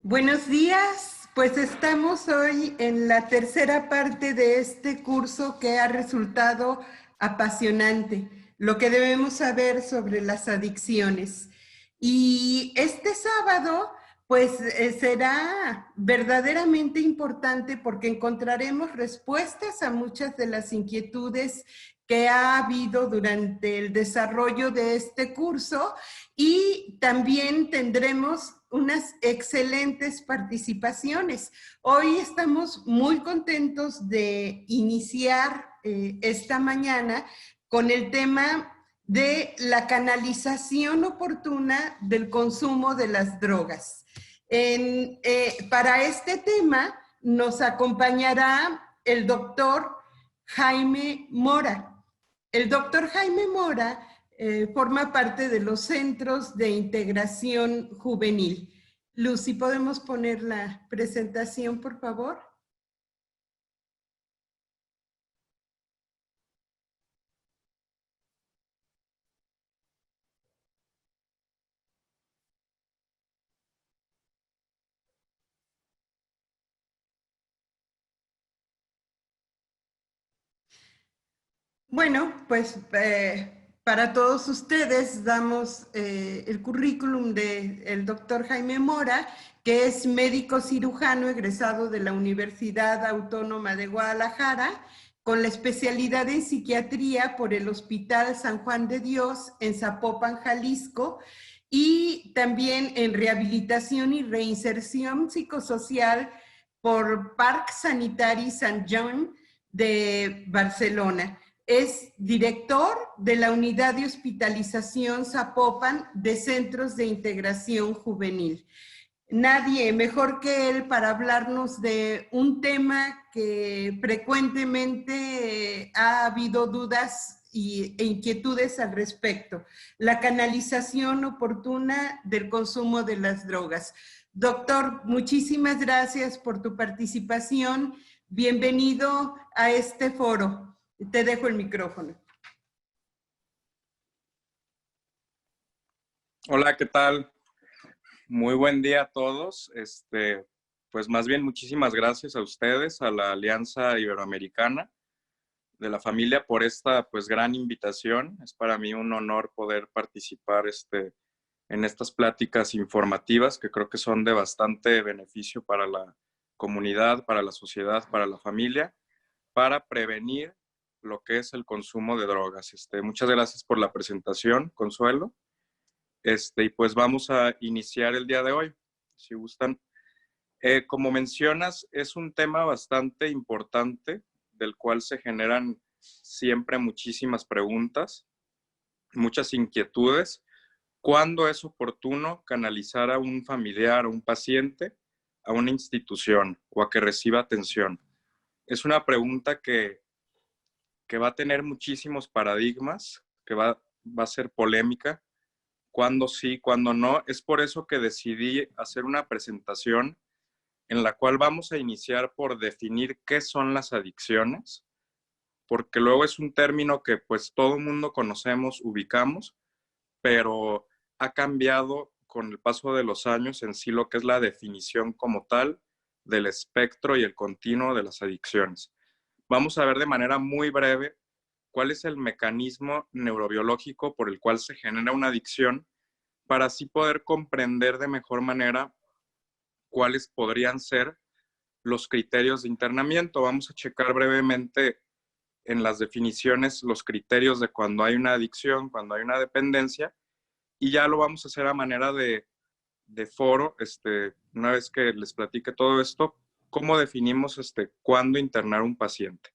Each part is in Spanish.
Buenos días, pues estamos hoy en la tercera parte de este curso que ha resultado apasionante, lo que debemos saber sobre las adicciones. Y este sábado, pues será verdaderamente importante porque encontraremos respuestas a muchas de las inquietudes que ha habido durante el desarrollo de este curso y también tendremos unas excelentes participaciones. Hoy estamos muy contentos de iniciar esta mañana con el tema de la canalización oportuna del consumo de las drogas. Para este tema nos acompañará el doctor Jaime Mora. El doctor Jaime Mora forma parte de los Centros de Integración Juvenil. Lucy, ¿podemos poner la presentación, por favor? Bueno, pues para todos ustedes damos el currículum del doctor Jaime Mora, que es médico cirujano egresado de la Universidad Autónoma de Guadalajara, con la especialidad en psiquiatría por el Hospital San Juan de Dios en Zapopan, Jalisco, y también en rehabilitación y reinserción psicosocial por Parc Sanitari Sant Joan de Barcelona. Es director de la Unidad de Hospitalización Zapopan de Centros de Integración Juvenil. Nadie mejor que él para hablarnos de un tema que frecuentemente ha habido dudas e inquietudes al respecto, la canalización oportuna del consumo de las drogas. Doctor, muchísimas gracias por tu participación. Bienvenido a este foro. Te dejo el micrófono. Hola, ¿qué tal? Muy buen día a todos. Pues más bien muchísimas gracias a ustedes, a la Alianza Iberoamericana de la Familia por esta pues gran invitación. Es para mí un honor poder participar en estas pláticas informativas que creo que son de bastante beneficio para la comunidad, para la sociedad, para la familia, para prevenir lo que es el consumo de drogas. Muchas gracias por la presentación, Consuelo. Y pues vamos a iniciar el día de hoy, si gustan. Como mencionas, es un tema bastante importante del cual se generan siempre muchísimas preguntas, muchas inquietudes. ¿Cuándo es oportuno canalizar a un familiar o un paciente a una institución o a que reciba atención? Es una pregunta que va a tener muchísimos paradigmas, que va a ser polémica. Cuándo sí, cuándo no. Es por eso que decidí hacer una presentación en la cual vamos a iniciar por definir qué son las adicciones, porque luego es un término que pues todo el mundo conocemos, ubicamos, pero ha cambiado con el paso de los años en sí lo que es la definición como tal del espectro y el continuo de las adicciones. Vamos a ver de manera muy breve cuál es el mecanismo neurobiológico por el cual se genera una adicción para así poder comprender de mejor manera cuáles podrían ser los criterios de internamiento. Vamos a checar brevemente en las definiciones los criterios de cuando hay una adicción, cuando hay una dependencia, y ya lo vamos a hacer a manera de foro, una vez que les platique todo esto, cómo definimos cuándo internar un paciente.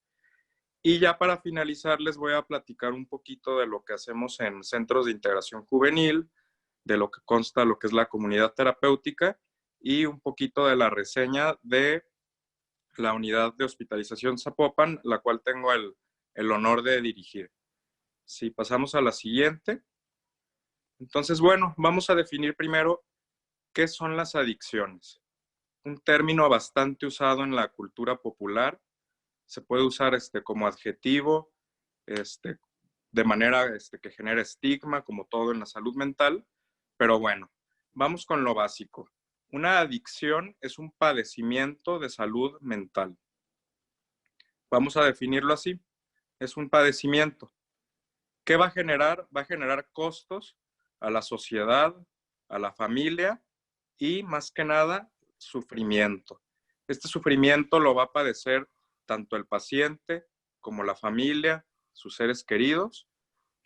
Y ya para finalizar les voy a platicar un poquito de lo que hacemos en centros de integración juvenil, de lo que consta lo que es la comunidad terapéutica y un poquito de la reseña de la unidad de hospitalización Zapopan, la cual tengo el honor de dirigir. Si pasamos a la siguiente. Entonces, bueno, vamos a definir primero qué son las adicciones. Un término bastante usado en la cultura popular. Se puede usar como adjetivo, de manera que genera estigma, como todo en la salud mental. Pero bueno, vamos con lo básico. una adicción es un padecimiento de salud mental. Vamos a definirlo así. Es un padecimiento. ¿Qué va a generar? Va a generar costos a la sociedad, a la familia y, más que nada, sufrimiento. Este sufrimiento lo va a padecer tanto el paciente como la familia, sus seres queridos,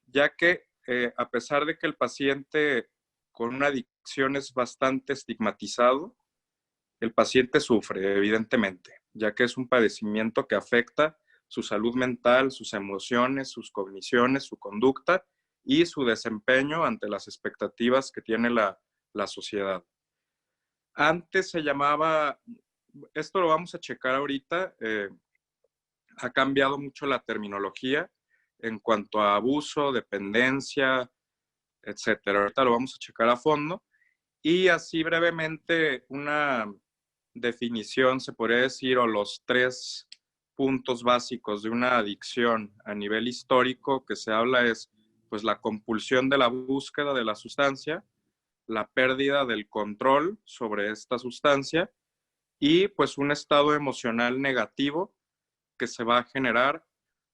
ya que a pesar de que el paciente con una adicción es bastante estigmatizado, el paciente sufre, evidentemente, ya que es un padecimiento que afecta su salud mental, sus emociones, sus cogniciones, su conducta y su desempeño ante las expectativas que tiene la sociedad. Antes se llamaba, esto lo vamos a checar ahorita, ha cambiado mucho la terminología en cuanto a abuso, dependencia, etcétera. Ahorita lo vamos a checar a fondo. Y así brevemente una definición, se podría decir, o los 3 puntos básicos de una adicción a nivel histórico que se habla es pues la compulsión de la búsqueda de la sustancia, la pérdida del control sobre esta sustancia y pues un estado emocional negativo que se va a generar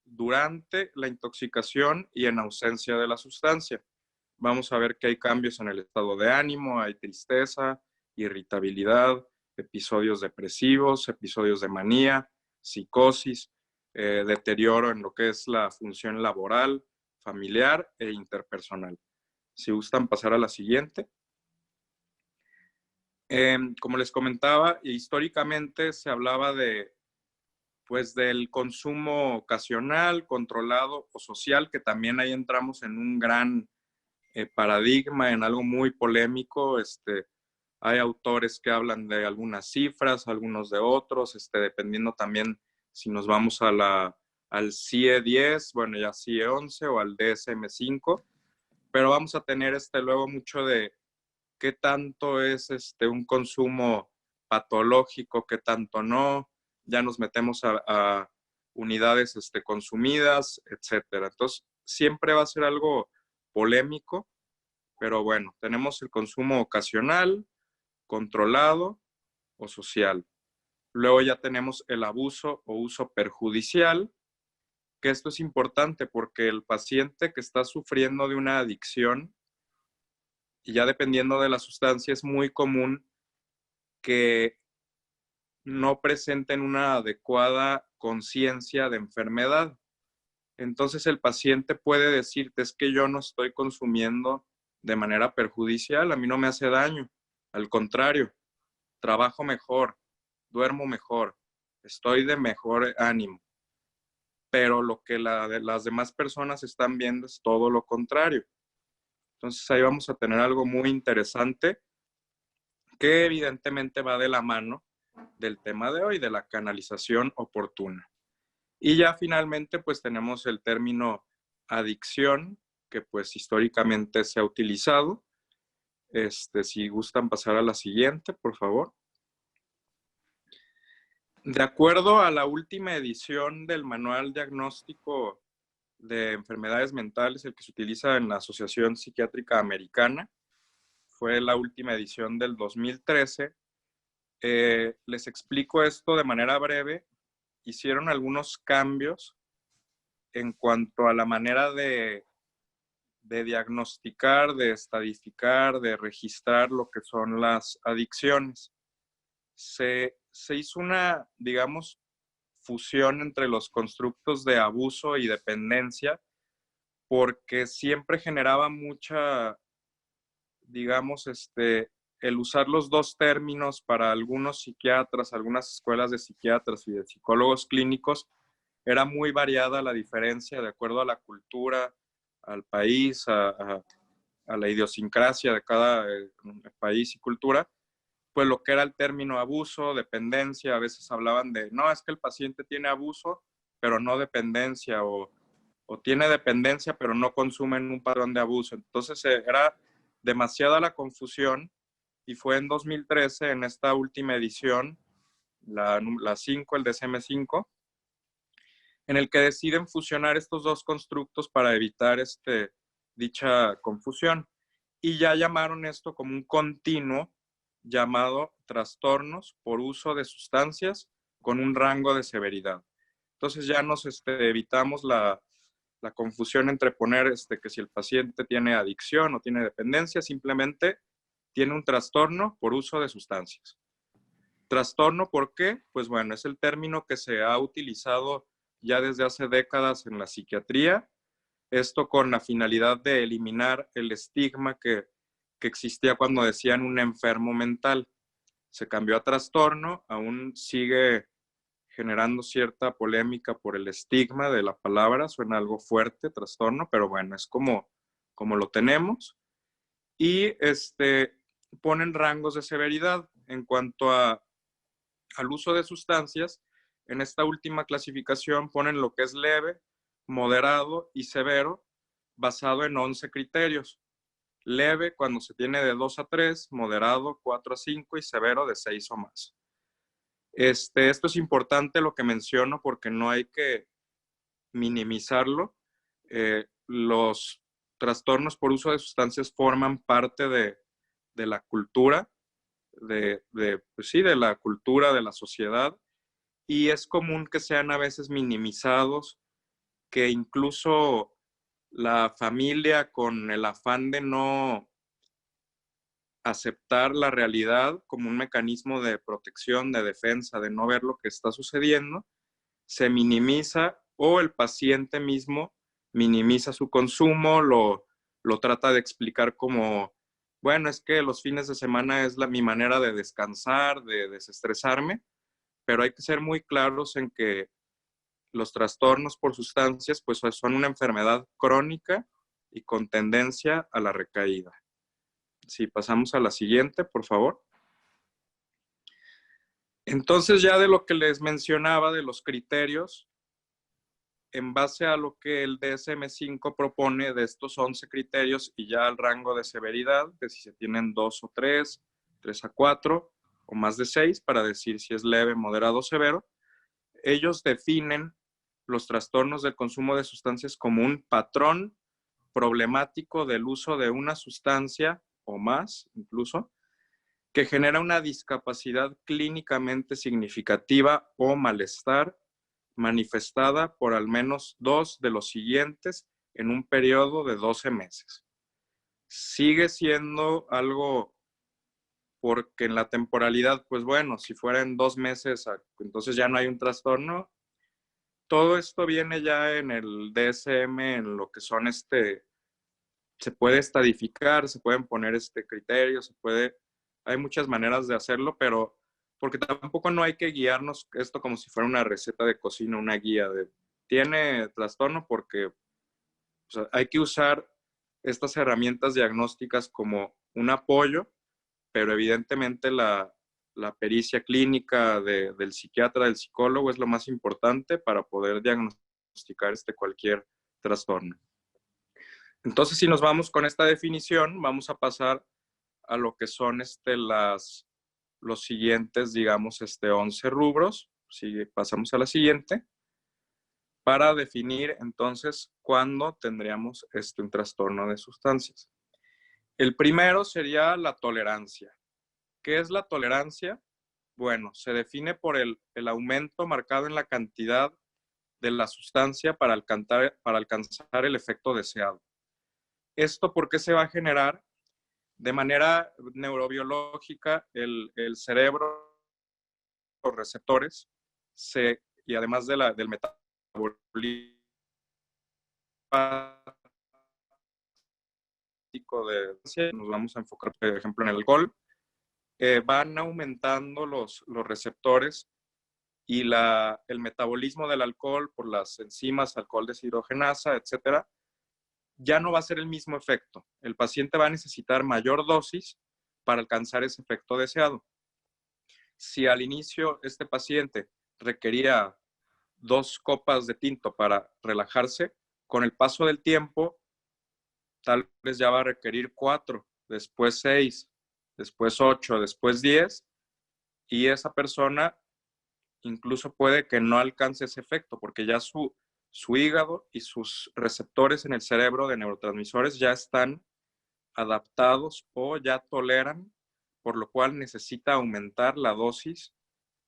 durante la intoxicación y en ausencia de la sustancia. Vamos a ver que hay cambios en el estado de ánimo, hay tristeza, irritabilidad, episodios depresivos, episodios de manía, psicosis, deterioro en lo que es la función laboral, familiar e interpersonal. Si gustan pasar a la siguiente. Como les comentaba, históricamente se hablaba pues del consumo ocasional, controlado o social, que también ahí entramos en un gran paradigma, en algo muy polémico. Hay autores que hablan de algunas cifras, algunos de otros, dependiendo también si nos vamos al CIE 10, bueno, ya CIE 11 o al DSM-5, pero vamos a tener luego mucho de qué tanto es un consumo patológico, qué tanto no, ya nos metemos a unidades consumidas, etcétera. Entonces, siempre va a ser algo polémico, pero bueno, tenemos el consumo ocasional, controlado o social. Luego ya tenemos el abuso o uso perjudicial, que esto es importante porque el paciente que está sufriendo de una adicción, y ya dependiendo de la sustancia, es muy común que no presenten una adecuada conciencia de enfermedad. Entonces el paciente puede decirte, es que yo no estoy consumiendo de manera perjudicial, a mí no me hace daño, al contrario, trabajo mejor, duermo mejor, estoy de mejor ánimo, pero lo que las demás personas están viendo es todo lo contrario. Entonces ahí vamos a tener algo muy interesante que evidentemente va de la mano del tema de hoy, de la canalización oportuna. Y ya finalmente pues tenemos el término adicción, que pues históricamente se ha utilizado. Si gustan pasar a la siguiente, por favor. De acuerdo a la última edición del Manual Diagnóstico de Enfermedades Mentales, el que se utiliza en la Asociación Psiquiátrica Americana, fue la última edición del 2013. Les explico esto de manera breve. Hicieron algunos cambios en cuanto a la manera de diagnosticar, de estadificar, de registrar lo que son las adicciones. Se hizo una, digamos, fusión entre los constructos de abuso y dependencia, porque siempre generaba mucha, digamos, el usar los dos términos para algunos psiquiatras, algunas escuelas de psiquiatras y de psicólogos clínicos, era muy variada la diferencia de acuerdo a la cultura, al país, a la idiosincrasia de cada país y cultura, pues lo que era el término abuso, dependencia, a veces hablaban de, no, es que el paciente tiene abuso, pero no dependencia, o tiene dependencia, pero no consume en un patrón de abuso. Entonces era demasiada la confusión, y fue en 2013, en esta última edición, la 5, el DSM-5, en el que deciden fusionar estos dos constructos para evitar dicha confusión. Y ya llamaron esto como un continuo llamado trastornos por uso de sustancias con un rango de severidad. Entonces ya nos evitamos la confusión entre poner que si el paciente tiene adicción o tiene dependencia, simplemente tiene un trastorno por uso de sustancias. ¿Trastorno por qué? Pues bueno, es el término que se ha utilizado ya desde hace décadas en la psiquiatría, esto con la finalidad de eliminar el estigma que existía cuando decían un enfermo mental. Se cambió a trastorno, aún sigue generando cierta polémica por el estigma de la palabra, suena algo fuerte, trastorno, pero bueno, es como lo tenemos. Y ponen rangos de severidad en cuanto al uso de sustancias. En esta última clasificación ponen lo que es leve, moderado y severo, basado en 11 criterios. Leve cuando se tiene de 2 a 3, moderado 4 a 5 y severo de 6 o más. Esto es importante lo que menciono porque no hay que minimizarlo. Los trastornos por uso de sustancias forman parte de la cultura, pues sí, de la cultura de la sociedad, y es común que sean a veces minimizados, que incluso la familia, con el afán de no aceptar la realidad como un mecanismo de protección, de defensa, de no ver lo que está sucediendo, se minimiza, o el paciente mismo minimiza su consumo, lo trata de explicar como, bueno, es que los fines de semana es mi manera de descansar, de desestresarme, pero hay que ser muy claros en que los trastornos por sustancias pues son una enfermedad crónica y con tendencia a la recaída. Si pasamos a la siguiente, por favor. Entonces, ya de lo que les mencionaba, de los criterios, en base a lo que el DSM-5 propone de estos 11 criterios y ya el rango de severidad, que si se tienen 2 o 3, 3 a 4 o más de 6 para decir si es leve, moderado o severo, ellos definen los trastornos del consumo de sustancias como un patrón problemático del uso de una sustancia o más, incluso, que genera una discapacidad clínicamente significativa o malestar manifestada por al menos 2 de los siguientes en un periodo de 12 meses. Sigue siendo algo, porque en la temporalidad, pues bueno, si fuera en 2 meses, entonces ya no hay un trastorno. Todo esto viene ya en el DSM, en lo que son se puede estadificar, se pueden poner criterios, hay muchas maneras de hacerlo, pero porque tampoco no hay que guiarnos esto como si fuera una receta de cocina, una guía de tiene trastorno, porque hay que usar estas herramientas diagnósticas como un apoyo, pero evidentemente la pericia clínica del psiquiatra, del psicólogo es lo más importante para poder diagnosticar cualquier trastorno. Entonces, si nos vamos con esta definición, vamos a pasar a lo que son los siguientes, digamos, 11 rubros. Si pasamos a la siguiente, para definir entonces cuándo tendríamos un trastorno de sustancias. El primero sería la tolerancia. ¿Qué es la tolerancia? Bueno, se define por el aumento marcado en la cantidad de la sustancia para alcanzar el efecto deseado. ¿Esto por qué se va a generar? De manera neurobiológica, el cerebro, los receptores, y además del metabolismo nos vamos a enfocar, por ejemplo, en el alcohol, van aumentando los receptores y el metabolismo del alcohol por las enzimas alcohol deshidrogenasa, etcétera, ya no va a ser el mismo efecto. El paciente va a necesitar mayor dosis para alcanzar ese efecto deseado. Si al inicio este paciente requería 2 copas de tinto para relajarse, con el paso del tiempo, tal vez ya va a requerir 4, después 6, después 8, después 10, y esa persona incluso puede que no alcance ese efecto, porque ya su hígado y sus receptores en el cerebro de neurotransmisores ya están adaptados o ya toleran por lo cual necesita aumentar la dosis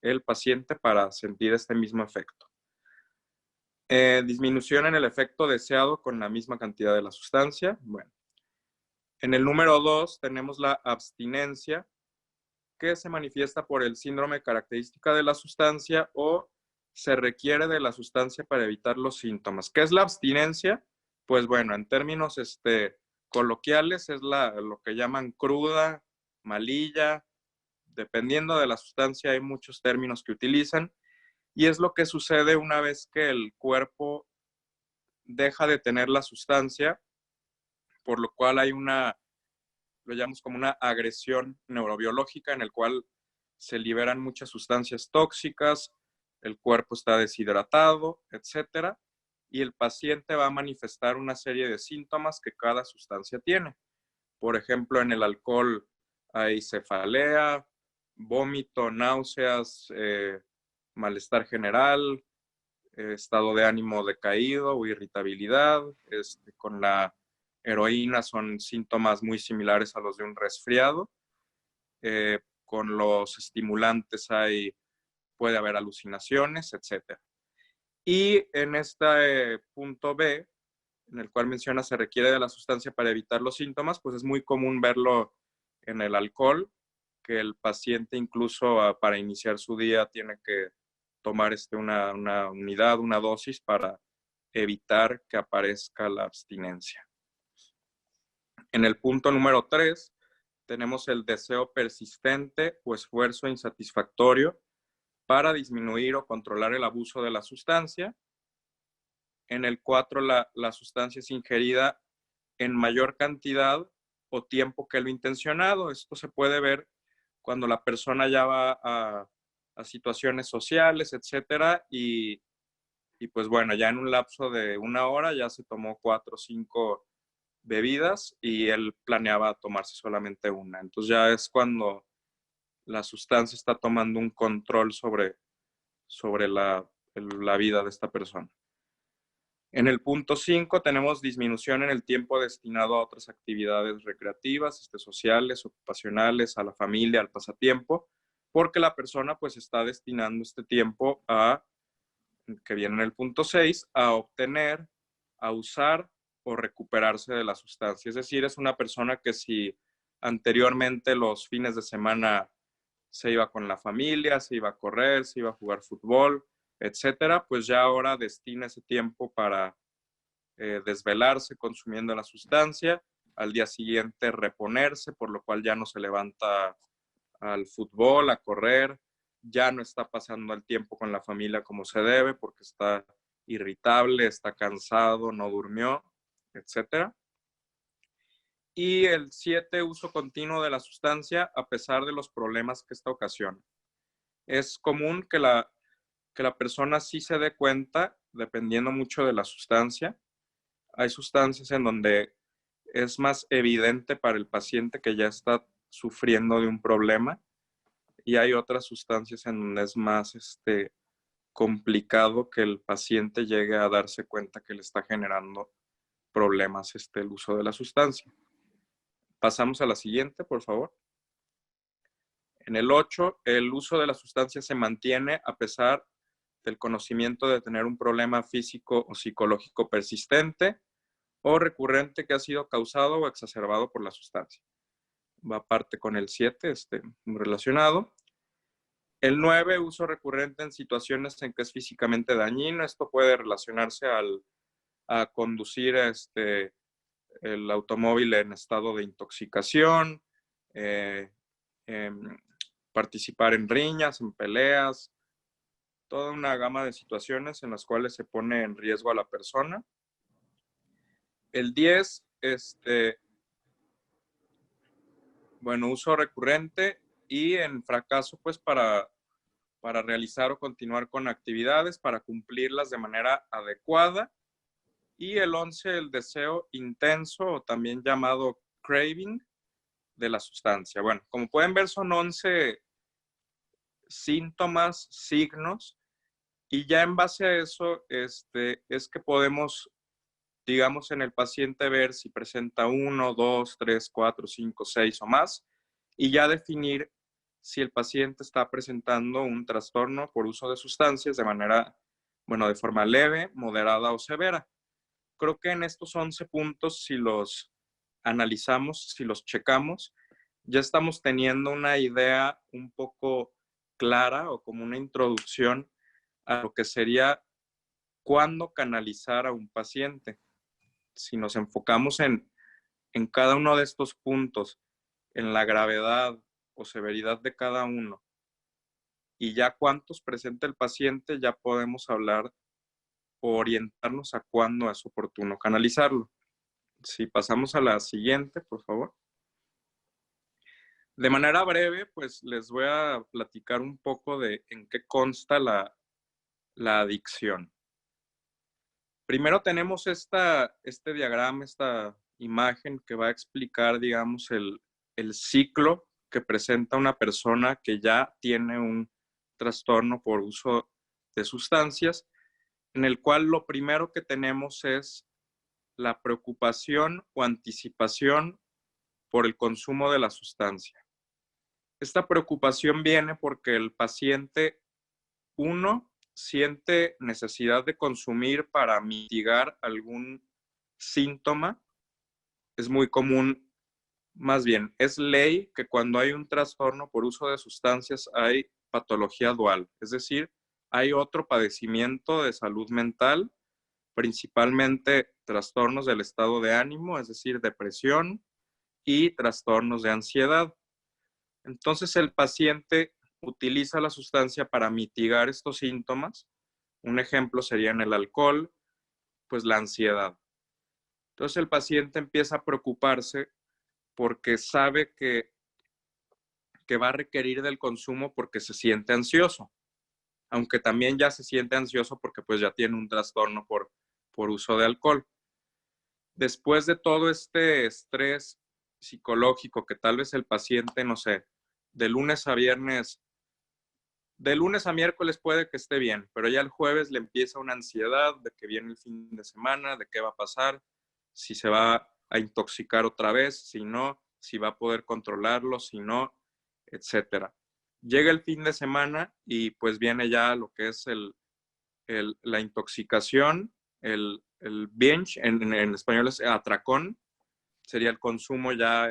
el paciente para sentir este mismo efecto. Disminución en el efecto deseado con la misma cantidad de la sustancia. Bueno, en el número 2 tenemos la abstinencia, que se manifiesta por el síndrome característica de la sustancia o se requiere de la sustancia para evitar los síntomas. ¿Qué es la abstinencia? Pues bueno, en términos coloquiales es lo que llaman cruda, malilla. Dependiendo de la sustancia hay muchos términos que utilizan y es lo que sucede una vez que el cuerpo deja de tener la sustancia, por lo cual hay lo llamamos como una agresión neurobiológica en el cual se liberan muchas sustancias tóxicas, el cuerpo está deshidratado, etcétera, y el paciente va a manifestar una serie de síntomas que cada sustancia tiene. Por ejemplo, en el alcohol hay cefalea, vómito, náuseas, malestar general, estado de ánimo decaído o irritabilidad. Con la heroína son síntomas muy similares a los de un resfriado. Con los estimulantes puede haber alucinaciones, etc. Y en este punto B, en el cual menciona se requiere de la sustancia para evitar los síntomas, pues es muy común verlo en el alcohol, que el paciente incluso para iniciar su día tiene que tomar una unidad, una dosis para evitar que aparezca la abstinencia. En el punto número 3 tenemos el deseo persistente o esfuerzo insatisfactorio para disminuir o controlar el abuso de la sustancia. En el 4 la sustancia es ingerida en mayor cantidad o tiempo que lo intencionado. Esto se puede ver cuando la persona ya va a situaciones sociales, etcétera, y pues bueno, ya en un lapso de 1 hora ya se tomó 4 o 5 bebidas y él planeaba tomarse solamente una. Entonces ya es cuando la sustancia está tomando un control sobre la vida de esta persona. En el punto 5 tenemos disminución en el tiempo destinado a otras actividades recreativas, sociales, ocupacionales, a la familia, al pasatiempo, porque la persona pues está destinando este tiempo que viene en el punto 6, a obtener, a usar o recuperarse de la sustancia. Es decir, es una persona que si anteriormente los fines de semana se iba con la familia, se iba a correr, se iba a jugar fútbol, etcétera, pues ya ahora destina ese tiempo para desvelarse consumiendo la sustancia, al día siguiente reponerse, por lo cual ya no se levanta al fútbol, a correr, ya no está pasando el tiempo con la familia como se debe porque está irritable, está cansado, no durmió, etcétera. Y el 7, uso continuo de la sustancia a pesar de los problemas que esta ocasiona. Es común que la persona sí se dé cuenta, dependiendo mucho de la sustancia. Hay sustancias en donde es más evidente para el paciente que ya está sufriendo de un problema y hay otras sustancias en donde es más complicado que el paciente llegue a darse cuenta que le está generando problemas el uso de la sustancia. Pasamos a la siguiente, por favor. En el 8, el uso de la sustancia se mantiene a pesar del conocimiento de tener un problema físico o psicológico persistente o recurrente que ha sido causado o exacerbado por la sustancia. Va aparte con el 7, muy relacionado. El 9, uso recurrente en situaciones en que es físicamente dañino. Esto puede relacionarse a conducir el automóvil en estado de intoxicación, participar en riñas, en peleas, toda una gama de situaciones en las cuales se pone en riesgo a la persona. El 10, uso recurrente y en fracaso, pues para realizar o continuar con actividades, para cumplirlas de manera adecuada. Y el 11, el deseo intenso o también llamado craving de la sustancia. Bueno, como pueden ver, son 11 síntomas, signos, y ya en base a eso es que podemos, digamos, en el paciente ver si presenta 1, 2, 3, 4, 5, 6 o más, y ya definir si el paciente está presentando un trastorno por uso de sustancias de manera, bueno, de forma leve, moderada o severa. Creo que en estos 11 puntos, si los analizamos, si los checamos, ya estamos teniendo una idea un poco clara o como una introducción a lo que sería cuándo canalizar a un paciente. Si nos enfocamos en cada uno de estos puntos, en la gravedad o severidad de cada uno, y ya cuántos presenta el paciente, ya podemos hablar o orientarnos a cuándo es oportuno canalizarlo. Si pasamos a la siguiente, por favor. De manera breve, pues les voy a platicar un poco de en qué consta la adicción. Primero tenemos este diagrama, esta imagen que va a explicar, digamos, el ciclo que presenta una persona que ya tiene un trastorno por uso de sustancias, en el cual lo primero que tenemos es la preocupación o anticipación por el consumo de la sustancia. Esta preocupación viene porque el paciente, uno, siente necesidad de consumir para mitigar algún síntoma. Es muy común, más bien, es ley que cuando hay un trastorno por uso de sustancias hay patología dual, es decir, hay otro padecimiento de salud mental, principalmente trastornos del estado de ánimo, es decir, depresión y trastornos de ansiedad. Entonces el paciente utiliza la sustancia para mitigar estos síntomas. Un ejemplo sería en el alcohol, pues la ansiedad. Entonces el paciente empieza a preocuparse porque sabe que va a requerir del consumo porque se siente ansioso, aunque también ya se siente ansioso porque pues ya tiene un trastorno por uso de alcohol. Después de todo este estrés psicológico que tal vez el paciente, no sé, de lunes a viernes, de lunes a miércoles puede que esté bien, pero ya el jueves le empieza una ansiedad de que viene el fin de semana, de qué va a pasar, si se va a intoxicar otra vez, si no, si va a poder controlarlo, si no, etcétera. Llega el fin de semana y pues viene ya lo que es la intoxicación, el binge, en español es atracón, sería el consumo ya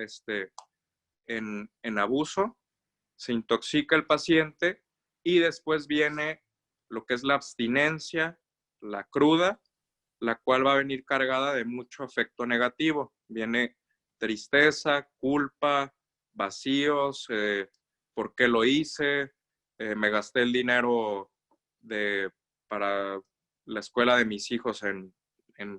en abuso, se intoxica el paciente y después viene lo que es la abstinencia, la cruda, la cual va a venir cargada de mucho afecto negativo. Viene tristeza, culpa, vacíos, ¿por qué lo hice? Me gasté el dinero para la escuela de mis hijos en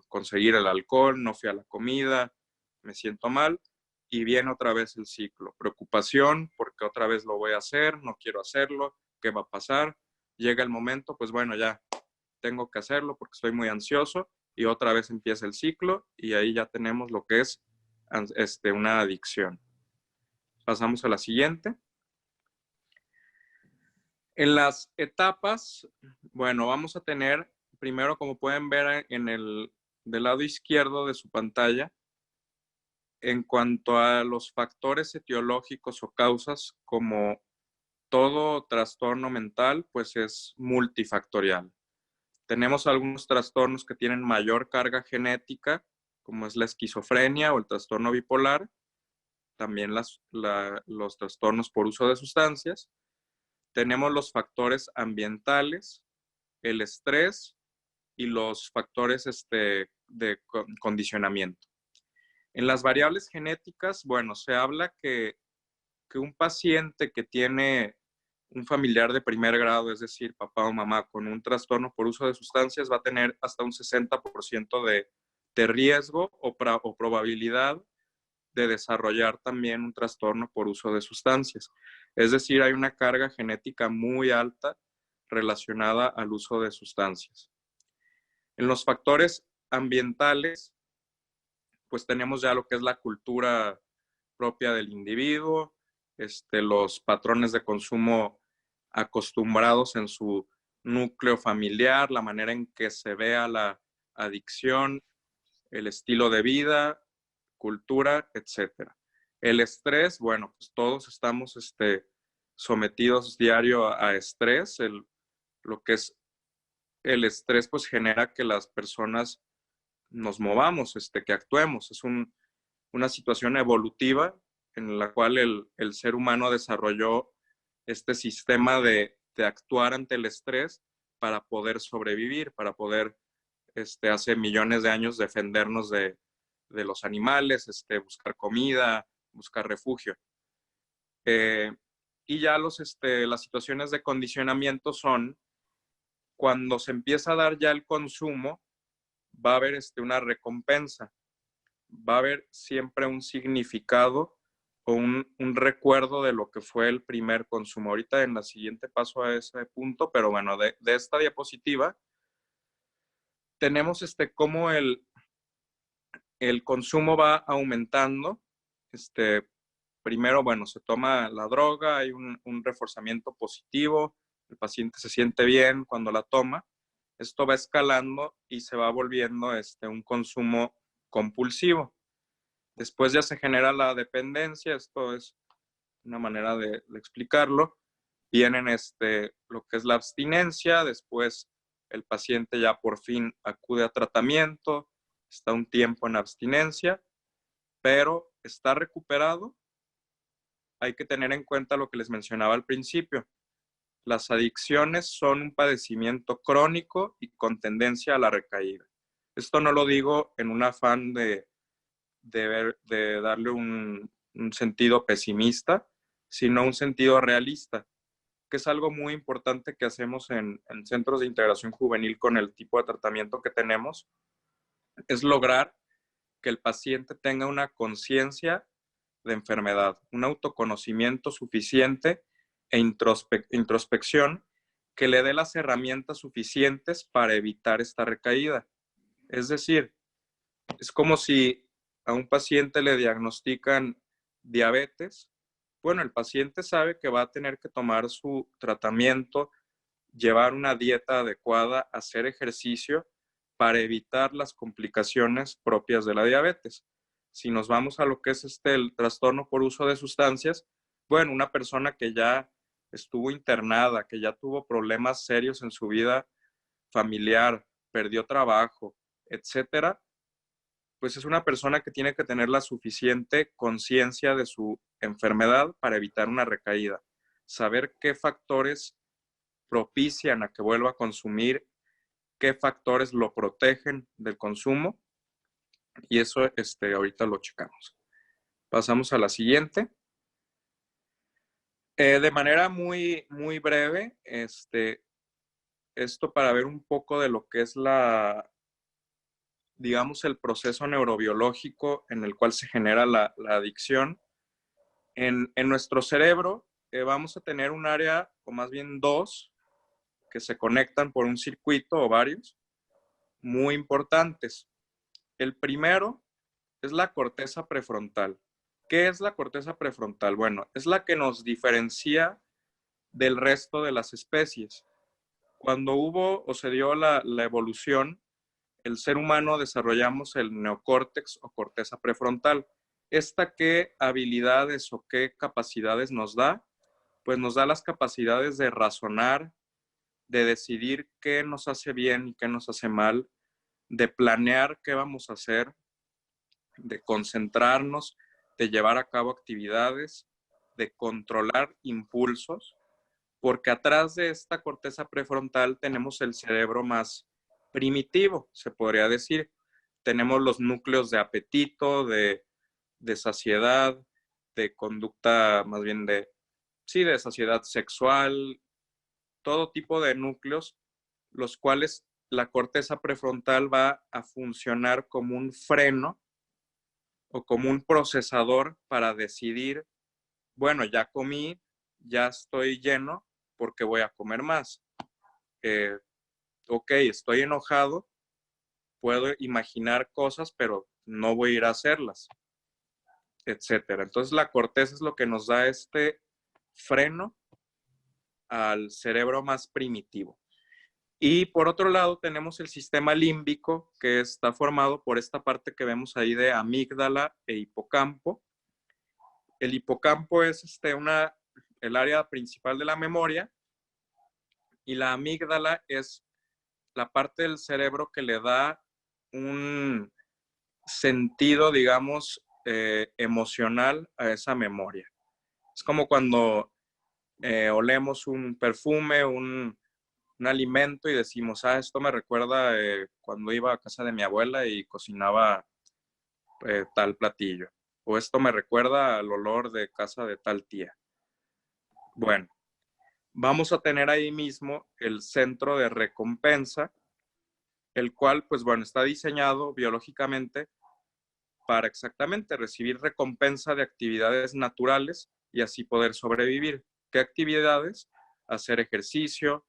conseguir el alcohol, no fui a la comida, me siento mal. Y viene otra vez el ciclo. Preocupación, porque otra vez lo voy a hacer, no quiero hacerlo, ¿qué va a pasar? Llega el momento, pues bueno, ya tengo que hacerlo porque estoy muy ansioso y otra vez empieza el ciclo y ahí ya tenemos lo que es una adicción. Pasamos a la siguiente. En las etapas, bueno, vamos a tener primero, como pueden ver del lado izquierdo de su pantalla, en cuanto a los factores etiológicos o causas, como todo trastorno mental, pues es multifactorial. Tenemos algunos trastornos que tienen mayor carga genética, como es la esquizofrenia o el trastorno bipolar, también los trastornos por uso de sustancias. Tenemos los factores ambientales, el estrés y los factores de condicionamiento. En las variables genéticas, bueno, se habla que un paciente que tiene un familiar de primer grado, es decir, papá o mamá, con un trastorno por uso de sustancias, va a tener hasta un 60% de riesgo o probabilidad de desarrollar también un trastorno por uso de sustancias. Es decir, hay una carga genética muy alta relacionada al uso de sustancias. En los factores ambientales, pues tenemos ya lo que es la cultura propia del individuo, los patrones de consumo acostumbrados en su núcleo familiar, la manera en que se vea la adicción, el estilo de vida, cultura, etc. El estrés, bueno, pues todos estamos sometidos diario a estrés. Lo que es el estrés, pues genera que las personas nos movamos, que actuemos. Es una situación evolutiva en la cual el ser humano desarrolló este sistema de actuar ante el estrés para poder sobrevivir, para poder, hace millones de años, defendernos de los animales, buscar comida, buscar refugio. Y ya las situaciones de condicionamiento son cuando se empieza a dar ya el consumo, va a haber una recompensa, va a haber siempre un significado o un recuerdo de lo que fue el primer consumo. Ahorita en la siguiente paso a ese punto, pero bueno, de esta diapositiva tenemos cómo el consumo va aumentando. Primero, bueno, se toma la droga, hay un reforzamiento positivo, el paciente se siente bien cuando la toma. Esto va escalando y se va volviendo un consumo compulsivo. Después ya se genera la dependencia, esto es una manera de explicarlo. Vienen lo que es la abstinencia, después el paciente ya por fin acude a tratamiento, está un tiempo en abstinencia, pero está recuperado. Hay que tener en cuenta lo que les mencionaba al principio. Las adicciones son un padecimiento crónico y con tendencia a la recaída. Esto no lo digo en un afán de darle un sentido pesimista, sino un sentido realista, que es algo muy importante que hacemos en centros de integración juvenil con el tipo de tratamiento que tenemos, es lograr que el paciente tenga una conciencia de enfermedad, un autoconocimiento suficiente e introspección que le dé las herramientas suficientes para evitar esta recaída. Es decir, es como si a un paciente le diagnostican diabetes. Bueno, el paciente sabe que va a tener que tomar su tratamiento, llevar una dieta adecuada, hacer ejercicio para evitar las complicaciones propias de la diabetes. Si nos vamos a lo que es el trastorno por uso de sustancias, bueno, una persona que ya estuvo internada, que ya tuvo problemas serios en su vida familiar, perdió trabajo, etcétera, pues es una persona que tiene que tener la suficiente conciencia de su enfermedad para evitar una recaída. Saber qué factores propician a que vuelva a consumir, qué factores lo protegen del consumo, y eso ahorita lo checamos. Pasamos a la siguiente. De manera muy, muy breve, esto para ver un poco de lo que es digamos, el proceso neurobiológico en el cual se genera la adicción. En nuestro cerebro vamos a tener un área, o más bien dos, que se conectan por un circuito o varios, muy importantes. El primero es la corteza prefrontal. ¿Qué es la corteza prefrontal? Bueno, es la que nos diferencia del resto de las especies. Cuando hubo o se dio la evolución, el ser humano desarrollamos el neocórtex o corteza prefrontal. ¿Esta qué habilidades o qué capacidades nos da? Pues nos da las capacidades de razonar, de decidir qué nos hace bien y qué nos hace mal, de planear qué vamos a hacer, de concentrarnos, de llevar a cabo actividades, de controlar impulsos, porque atrás de esta corteza prefrontal tenemos el cerebro más primitivo, se podría decir. Tenemos los núcleos de apetito, de saciedad, de conducta, más bien de saciedad sexual, todo tipo de núcleos, los cuales la corteza prefrontal va a funcionar como un freno o como un procesador para decidir, bueno, ya comí, ya estoy lleno, porque voy a comer más. Ok, estoy enojado, puedo imaginar cosas, pero no voy a ir a hacerlas, etcétera. Entonces la corteza es lo que nos da este freno al cerebro más primitivo. Y por otro lado tenemos el sistema límbico, que está formado por esta parte que vemos ahí de amígdala e hipocampo. el hipocampo es el área principal de la memoria y la amígdala es la parte del cerebro que le da un sentido, digamos, emocional a esa memoria. Es como cuando olemos un perfume, un alimento y decimos, esto me recuerda cuando iba a casa de mi abuela y cocinaba tal platillo. O esto me recuerda al olor de casa de tal tía. Bueno, vamos a tener ahí mismo el centro de recompensa, el cual, pues bueno, está diseñado biológicamente para exactamente recibir recompensa de actividades naturales y así poder sobrevivir. ¿Qué actividades? Hacer ejercicio,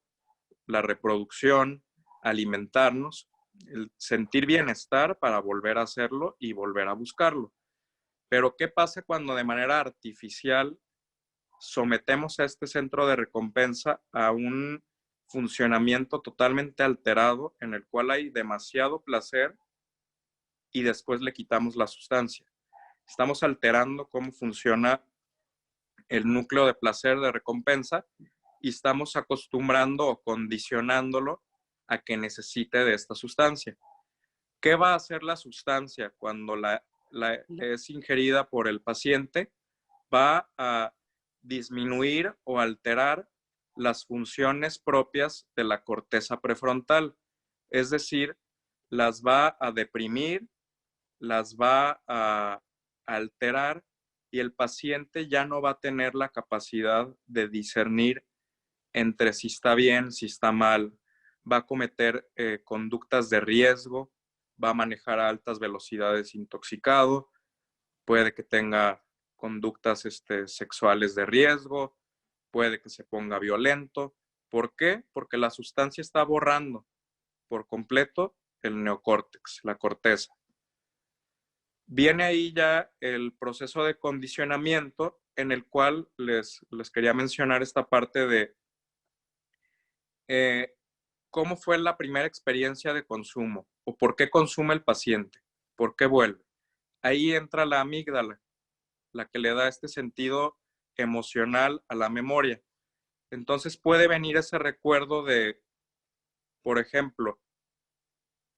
la reproducción, alimentarnos, el sentir bienestar para volver a hacerlo y volver a buscarlo. Pero ¿qué pasa cuando de manera artificial sometemos a este centro de recompensa a un funcionamiento totalmente alterado en el cual hay demasiado placer y después le quitamos la sustancia? Estamos alterando cómo funciona el núcleo de placer, de recompensa, y estamos acostumbrando o condicionándolo a que necesite de esta sustancia. ¿Qué va a hacer la sustancia cuando le es ingerida por el paciente? Va a disminuir o alterar las funciones propias de la corteza prefrontal. Es decir, las va a deprimir, las va a alterar y el paciente ya no va a tener la capacidad de discernir entre si está bien, si está mal, va a cometer conductas de riesgo, va a manejar a altas velocidades intoxicado, puede que tenga conductas sexuales de riesgo, puede que se ponga violento. ¿Por qué? Porque la sustancia está borrando por completo el neocórtex, la corteza. Viene ahí ya el proceso de condicionamiento en el cual les quería mencionar esta parte de cómo fue la primera experiencia de consumo o por qué consume el paciente, por qué vuelve. Ahí entra la amígdala, la que le da este sentido emocional a la memoria. Entonces puede venir ese recuerdo de, por ejemplo,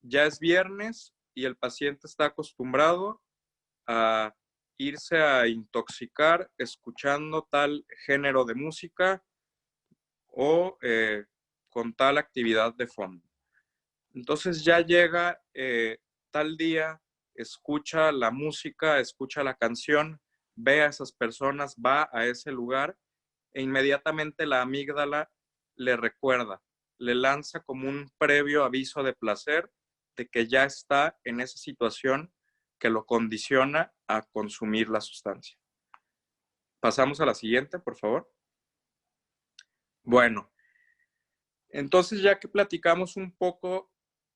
ya es viernes y el paciente está acostumbrado a irse a intoxicar escuchando tal género de música o con tal actividad de fondo. Entonces ya llega tal día, escucha la música, escucha la canción, ve a esas personas, va a ese lugar e inmediatamente la amígdala le recuerda, le lanza como un previo aviso de placer de que ya está en esa situación que lo condiciona a consumir la sustancia. Pasamos a la siguiente, por favor. Bueno, entonces ya que platicamos un poco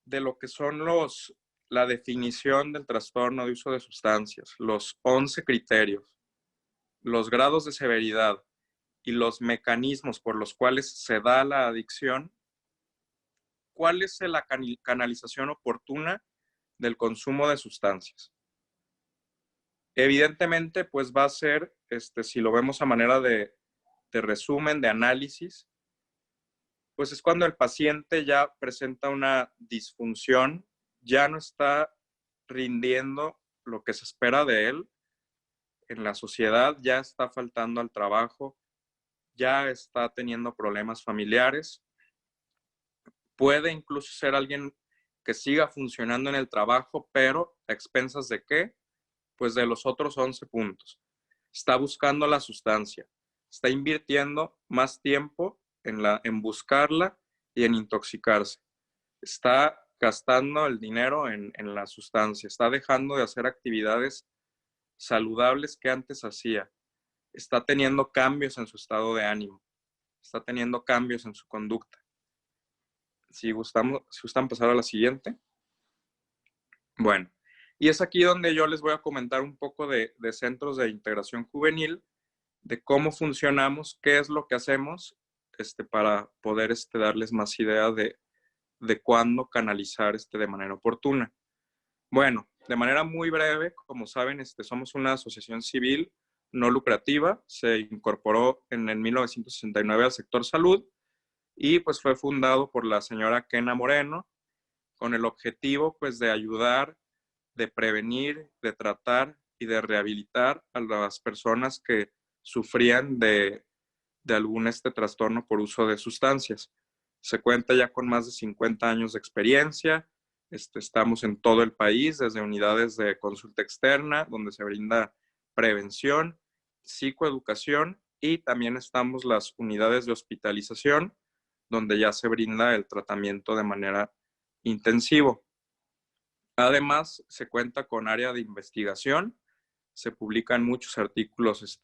de lo que son la definición del trastorno de uso de sustancias, los 11 criterios, los grados de severidad y los mecanismos por los cuales se da la adicción, ¿cuál es la canalización oportuna del consumo de sustancias? Evidentemente, pues va a ser, si lo vemos a manera de resumen, de análisis, pues es cuando el paciente ya presenta una disfunción, ya no está rindiendo lo que se espera de él en la sociedad, ya está faltando al trabajo, ya está teniendo problemas familiares. Puede incluso ser alguien que siga funcionando en el trabajo, pero a expensas de ¿qué? Pues de los otros 11 puntos. Está buscando la sustancia, está invirtiendo más tiempo en buscarla y en intoxicarse. Está gastando el dinero en la sustancia, está dejando de hacer actividades saludables que antes hacía, está teniendo cambios en su estado de ánimo, está teniendo cambios en su conducta. Si gustan pasar a la siguiente. Bueno, y es aquí donde yo les voy a comentar un poco de centros de integración juvenil, de cómo funcionamos, qué es lo que hacemos, para poder darles más idea de cuándo canalizar de manera oportuna. Bueno, de manera muy breve, como saben, somos una asociación civil no lucrativa, se incorporó en el 1969 al sector salud y pues fue fundado por la señora Kena Moreno con el objetivo pues de ayudar, de prevenir, de tratar y de rehabilitar a las personas que sufrían de algún trastorno por uso de sustancias. Se cuenta ya con más de 50 años de experiencia. Estamos en todo el país, desde unidades de consulta externa, donde se brinda prevención, psicoeducación, y también estamos las unidades de hospitalización, donde ya se brinda el tratamiento de manera intensivo. Además, se cuenta con área de investigación, se publican muchos artículos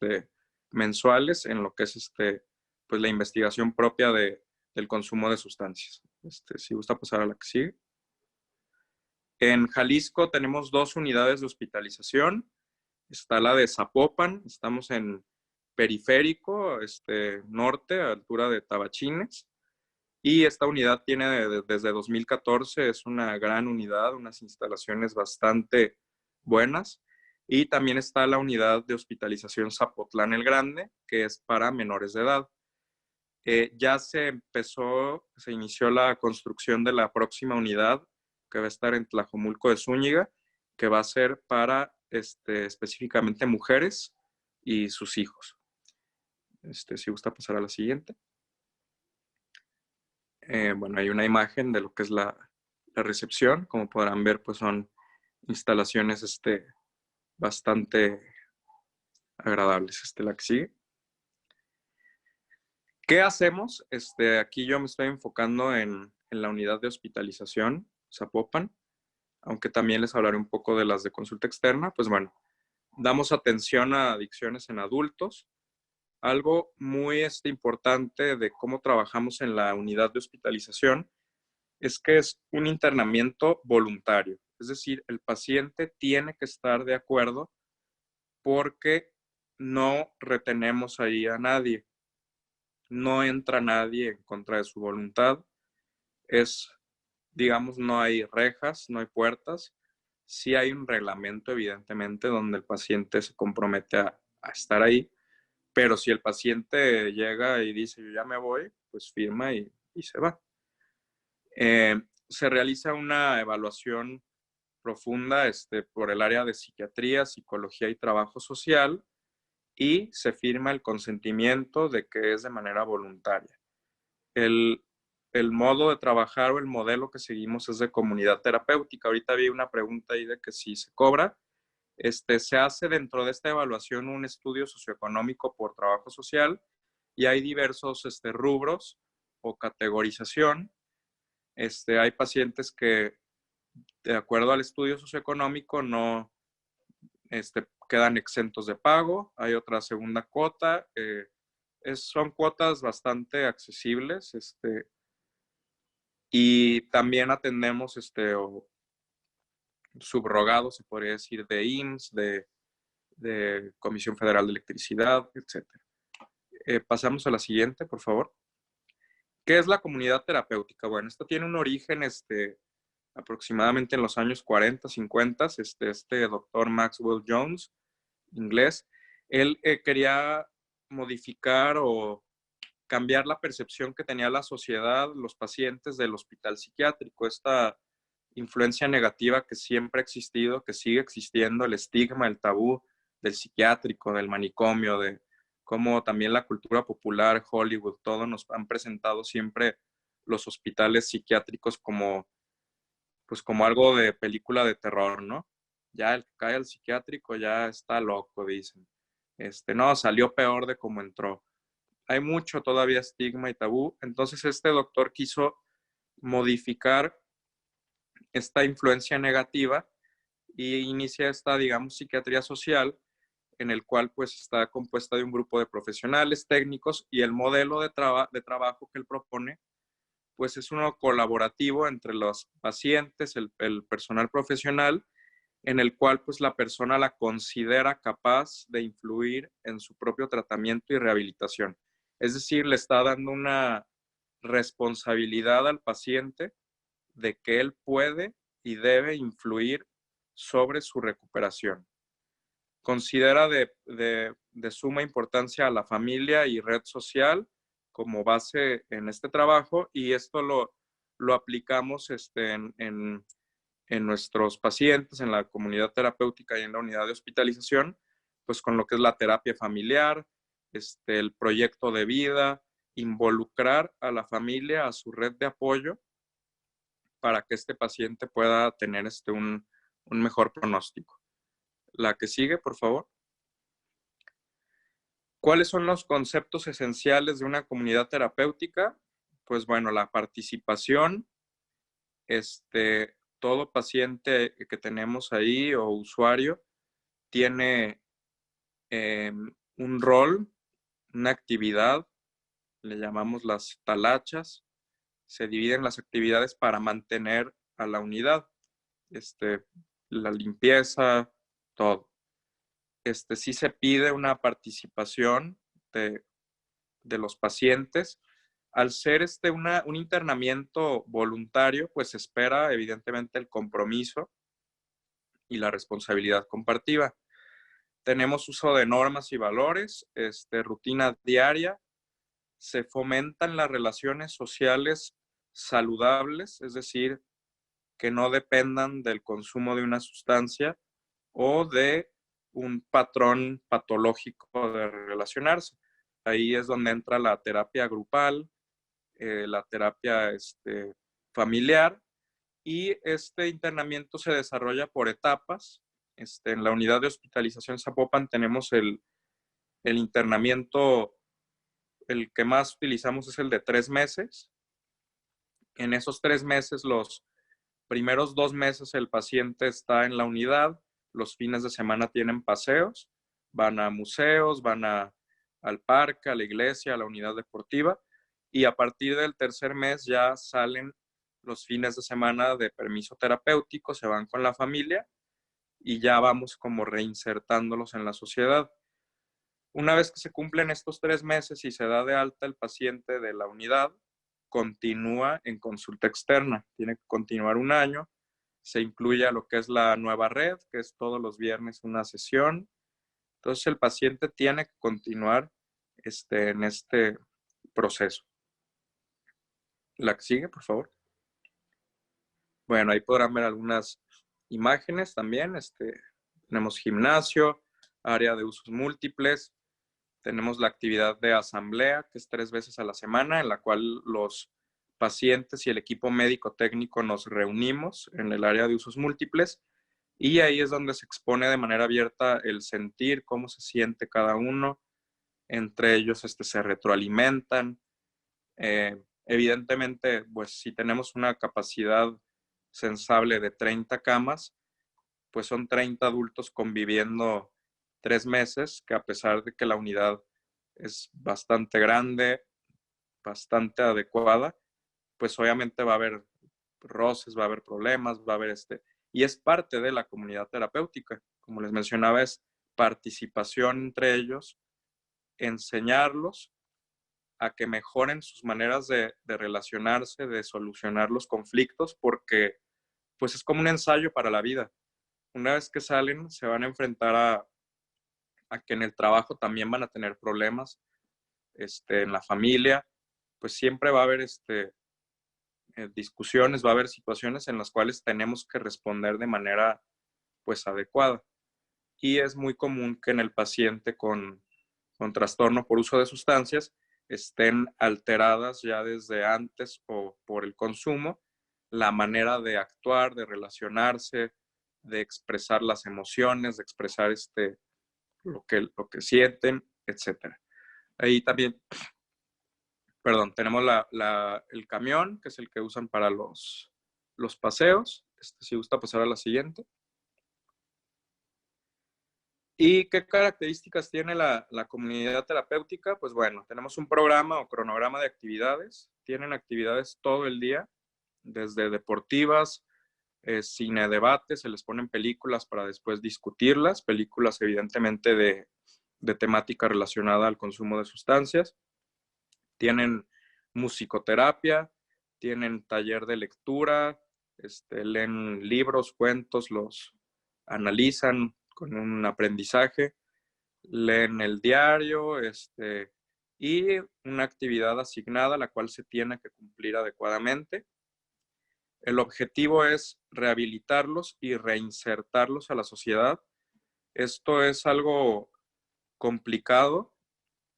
mensuales en lo que es pues la investigación propia del consumo de sustancias. Si gusta pasar a la que sigue. En Jalisco tenemos 2 unidades de hospitalización. Está la de Zapopan, estamos en Periférico, norte, a altura de Tabachines. Y esta unidad tiene desde 2014, es una gran unidad, unas instalaciones bastante buenas. Y también está la unidad de hospitalización Zapotlán el Grande, que es para menores de edad. Ya se inició la construcción de la próxima unidad, que va a estar en Tlajomulco de Zúñiga, que va a ser para específicamente mujeres y sus hijos. Si gusta pasar a la siguiente. Bueno, hay una imagen de lo que es la recepción. Como podrán ver, pues son instalaciones bastante agradables. La que sigue. ¿Qué hacemos? Aquí yo me estoy enfocando en la unidad de hospitalización, Zapopan, aunque también les hablaré un poco de las de consulta externa. Pues bueno, damos atención a adicciones en adultos. Algo muy importante de cómo trabajamos en la unidad de hospitalización es que es un internamiento voluntario. Es decir, el paciente tiene que estar de acuerdo porque no retenemos ahí a nadie. No entra nadie en contra de su voluntad. Digamos, no hay rejas, no hay puertas. Sí hay un reglamento, evidentemente, donde el paciente se compromete a estar ahí. Pero si el paciente llega y dice, yo ya me voy, pues firma y se va. Se realiza una evaluación profunda por el área de psiquiatría, psicología y trabajo social, y se firma el consentimiento de que es de manera voluntaria. El modo de trabajar o el modelo que seguimos es de comunidad terapéutica. Ahorita había una pregunta ahí de que si se cobra. Se hace dentro de esta evaluación un estudio socioeconómico por trabajo social y hay diversos rubros o categorización. Hay pacientes que, de acuerdo al estudio socioeconómico, no quedan exentos de pago. Hay otra segunda cuota. Son cuotas bastante accesibles. Y también atendemos subrogados, se podría decir, de IMSS, de Comisión Federal de Electricidad, etc. Pasamos a la siguiente, por favor. ¿Qué es la comunidad terapéutica? Bueno, esta tiene un origen aproximadamente en los años 40, 50. Este doctor Maxwell Jones, inglés, él quería modificar o cambiar la percepción que tenía la sociedad, los pacientes del hospital psiquiátrico, esta influencia negativa que siempre ha existido, que sigue existiendo, el estigma, el tabú del psiquiátrico, del manicomio, de cómo también la cultura popular, Hollywood, todo nos han presentado siempre los hospitales psiquiátricos como, pues como algo de película de terror, ¿no? Ya el que cae al psiquiátrico ya está loco, dicen. No, salió peor de cómo entró. Hay mucho todavía estigma y tabú. Entonces este doctor quiso modificar esta influencia negativa y inicia esta, digamos, psiquiatría social, en el cual pues está compuesta de un grupo de profesionales técnicos, y el modelo de trabajo que él propone pues es uno colaborativo entre los pacientes, el personal profesional, en el cual pues la persona la considera capaz de influir en su propio tratamiento y rehabilitación. Es decir, le está dando una responsabilidad al paciente de que él puede y debe influir sobre su recuperación. Considera de de suma importancia a la familia y red social como base en este trabajo, y esto lo aplicamos en nuestros pacientes, en la comunidad terapéutica y en la unidad de hospitalización, pues con lo que es la terapia familiar, el proyecto de vida, involucrar a la familia, a su red de apoyo, para que este paciente pueda tener un mejor pronóstico. La que sigue, por favor. ¿Cuáles son los conceptos esenciales de una comunidad terapéutica? Pues bueno, la participación, todo paciente que tenemos ahí o usuario tiene un rol, una actividad, le llamamos las talachas. Se dividen las actividades para mantener a la unidad, la limpieza, todo. Sí se pide una participación de los pacientes. Al ser un internamiento voluntario, pues se espera evidentemente el compromiso y la responsabilidad compartida. Tenemos uso de normas y valores, rutina diaria, se fomentan las relaciones sociales saludables, es decir, que no dependan del consumo de una sustancia o de un patrón patológico de relacionarse. Ahí es donde entra la terapia grupal, la terapia familiar, y este internamiento se desarrolla por etapas. En la unidad de hospitalización Zapopan tenemos el internamiento, el que más utilizamos es el de 3 meses. En esos 3 meses, los primeros 2 meses el paciente está en la unidad, los fines de semana tienen paseos, van a museos, al parque, a la iglesia, a la unidad deportiva, y a partir del tercer mes ya salen los fines de semana de permiso terapéutico, se van con la familia y ya vamos como reinsertándolos en la sociedad. Una vez que se cumplen estos 3 meses y se da de alta el paciente de la unidad, continúa en consulta externa, tiene que continuar 1 año, se incluye a lo que es la nueva red, que es todos los viernes una sesión. Entonces el paciente tiene que continuar en este proceso. La que sigue, por favor. Bueno, ahí podrán ver algunas imágenes también. Tenemos gimnasio, área de usos múltiples. Tenemos la actividad de asamblea, que es 3 veces a la semana, en la cual los pacientes y el equipo médico técnico nos reunimos en el área de usos múltiples, y ahí es donde se expone de manera abierta el sentir, cómo se siente cada uno. Entre ellos se retroalimentan. Evidentemente, pues si tenemos una capacidad sensable de 30 camas, pues son 30 adultos conviviendo 3 meses, que a pesar de que la unidad es bastante grande, bastante adecuada, pues obviamente va a haber roces, va a haber problemas, va a haber y es parte de la comunidad terapéutica. Como les mencionaba, es participación entre ellos, enseñarlos a que mejoren sus maneras de relacionarse, de solucionar los conflictos, porque pues es como un ensayo para la vida. Una vez que salen, se van a enfrentar a que en el trabajo también van a tener problemas, en la familia, pues siempre va a haber discusiones, va a haber situaciones en las cuales tenemos que responder de manera pues adecuada. Y es muy común que en el paciente con trastorno por uso de sustancias estén alteradas ya desde antes o por el consumo la manera de actuar, de relacionarse, de expresar las emociones, de expresar lo que sienten, etc. Ahí también, perdón, tenemos el camión, que es el que usan para los paseos. Si gusta pasar a la siguiente. ¿Y qué características tiene la comunidad terapéutica? Pues bueno, tenemos un programa o cronograma de actividades. Tienen actividades todo el día, desde deportivas, cine, debate, se les ponen películas para después discutirlas, películas evidentemente de temática relacionada al consumo de sustancias. Tienen musicoterapia, tienen taller de lectura, leen libros, cuentos, los analizan con un aprendizaje. leen el diario, y una actividad asignada, la cual se tiene que cumplir adecuadamente. El objetivo es rehabilitarlos y reinsertarlos a la sociedad. Esto es algo complicado,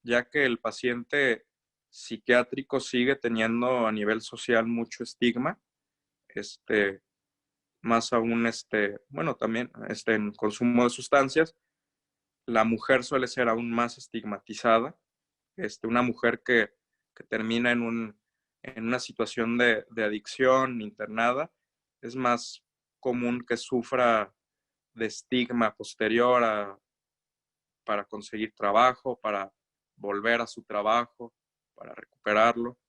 ya que el paciente psiquiátrico sigue teniendo a nivel social mucho estigma, más aún, bueno, también en consumo de sustancias. La mujer suele ser aún más estigmatizada. Una mujer que termina en una situación de adicción internada, es más común que sufra de estigma posterior para conseguir trabajo, para volver a su trabajo, para recuperarlo.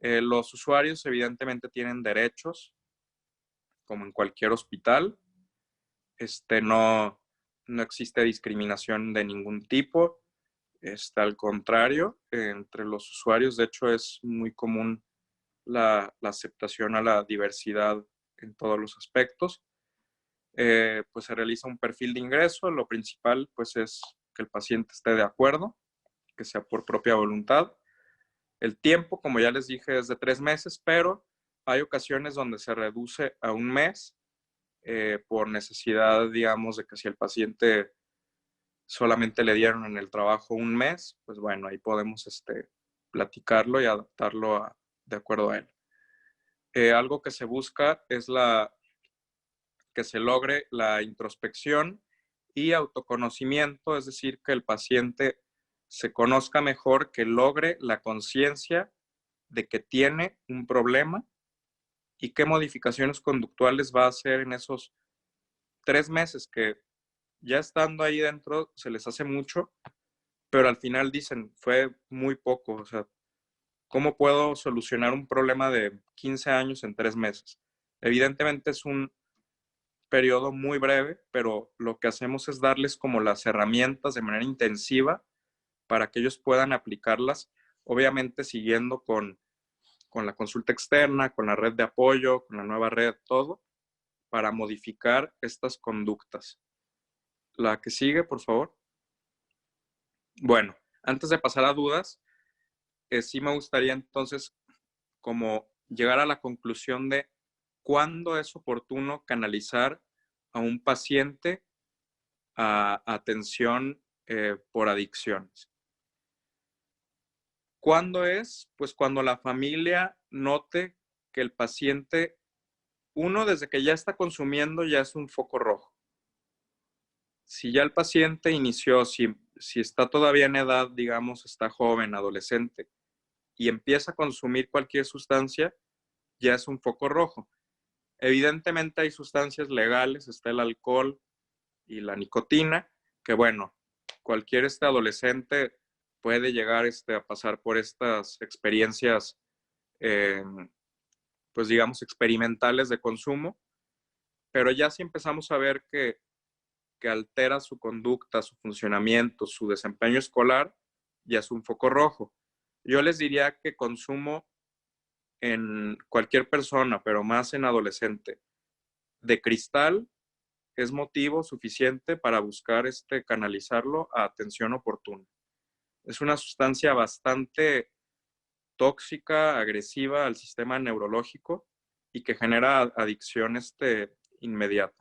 Los usuarios evidentemente tienen derechos, como en cualquier hospital. No, no existe discriminación de ningún tipo. Al contrario, entre los usuarios, de hecho, es muy común la aceptación a la diversidad en todos los aspectos. Pues se realiza un perfil de ingreso. Lo principal, pues, es que el paciente esté de acuerdo, que sea por propia voluntad. El tiempo, como ya les dije, es de 3 meses, pero hay ocasiones donde se reduce a 1 mes por necesidad, digamos, de que si el paciente solamente le dieron en el trabajo 1 mes, pues bueno, ahí podemos platicarlo y adaptarlo de acuerdo a él. Algo que se busca es que se logre la introspección y autoconocimiento, es decir, que el paciente se conozca mejor, que logre la conciencia de que tiene un problema y qué modificaciones conductuales va a hacer en esos 3 meses, que ya estando ahí dentro se les hace mucho, pero al final dicen, fue muy poco. O sea, ¿cómo puedo solucionar un problema de 15 años en 3 meses? Evidentemente es un periodo muy breve, pero lo que hacemos es darles como las herramientas de manera intensiva para que ellos puedan aplicarlas, obviamente siguiendo con la consulta externa, con la red de apoyo, con la nueva red, todo, para modificar estas conductas. La que sigue, por favor. Bueno, antes de pasar a dudas, sí me gustaría entonces como llegar a la conclusión de cuándo es oportuno canalizar a un paciente a atención por adicciones. ¿Cuándo es? Pues cuando la familia note que el paciente, uno, desde que ya está consumiendo, ya es un foco rojo. Si ya el paciente inició, si está todavía en edad, digamos, está joven, adolescente, y empieza a consumir cualquier sustancia, ya es un foco rojo. Evidentemente hay sustancias legales, está el alcohol y la nicotina, que bueno, cualquier adolescente puede llegar a pasar por estas experiencias, pues digamos, experimentales de consumo, pero ya si empezamos a ver que altera su conducta, su funcionamiento, su desempeño escolar, ya es un foco rojo. Yo les diría que consumo en cualquier persona, pero más en adolescente, de cristal es motivo suficiente para buscar canalizarlo a atención oportuna. Es una sustancia bastante tóxica, agresiva al sistema neurológico y que genera adicción inmediata.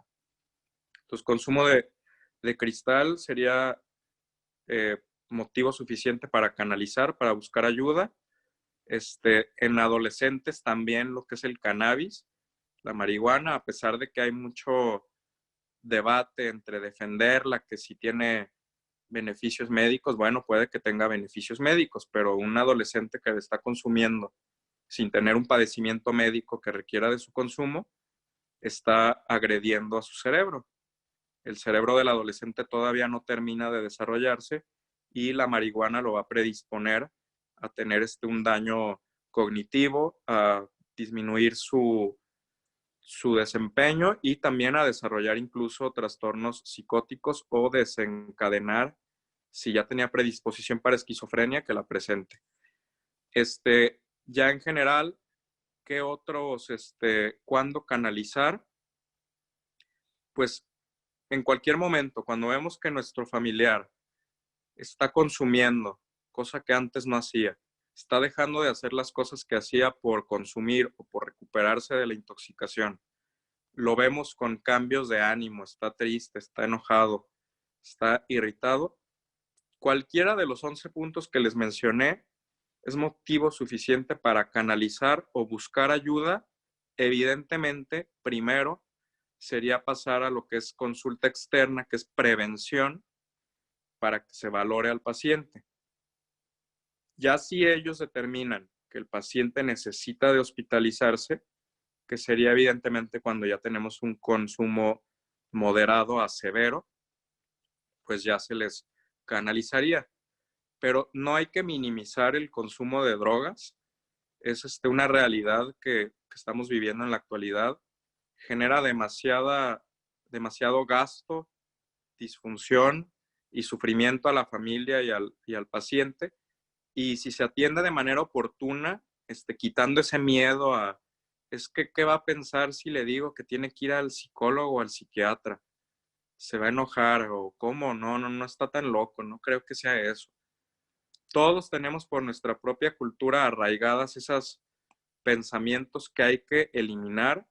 Entonces, consumo de cristal sería motivo suficiente para canalizar, para buscar ayuda. En adolescentes también lo que es el cannabis, la marihuana, a pesar de que hay mucho debate entre defenderla, que si tiene beneficios médicos, bueno, puede que tenga beneficios médicos, pero un adolescente que está consumiendo sin tener un padecimiento médico que requiera de su consumo, está agrediendo a su cerebro. El cerebro del adolescente todavía no termina de desarrollarse y la marihuana lo va a predisponer a tener un daño cognitivo, a disminuir su desempeño y también a desarrollar incluso trastornos psicóticos o desencadenar, si ya tenía predisposición para esquizofrenia, que la presente. Ya en general, ¿qué otros, cuándo canalizar? Pues en cualquier momento, cuando vemos que nuestro familiar está consumiendo, cosa que antes no hacía. Está dejando de hacer las cosas que hacía por consumir o por recuperarse de la intoxicación. Lo vemos con cambios de ánimo, está triste, está enojado, está irritado. Cualquiera de los 11 puntos que les mencioné es motivo suficiente para canalizar o buscar ayuda. Evidentemente, primero sería pasar a lo que es consulta externa, que es prevención, para que se valore al paciente. Ya si ellos determinan que el paciente necesita de hospitalizarse, que sería evidentemente cuando ya tenemos un consumo moderado a severo, pues ya se les canalizaría. Pero no hay que minimizar el consumo de drogas. Es una realidad que estamos viviendo en la actualidad. Genera demasiado gasto, disfunción y sufrimiento a la familia y al paciente. Y si se atiende de manera oportuna, quitando ese miedo a, es que, ¿qué va a pensar si le digo que tiene que ir al psicólogo o al psiquiatra? ¿Se va a enojar? ¿O cómo? No está tan loco, no creo que sea eso. Todos tenemos por nuestra propia cultura arraigadas esos pensamientos que hay que eliminar,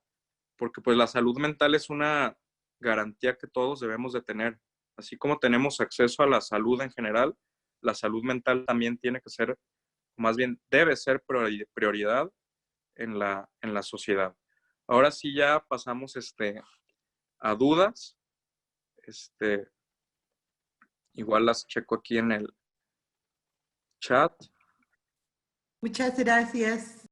porque pues la salud mental es una garantía que todos debemos de tener. Así como tenemos acceso a la salud en general, la salud mental también tiene que ser, más bien debe ser prioridad en la sociedad. Ahora sí ya pasamos a dudas. Igual las checo aquí en el chat. Muchas gracias.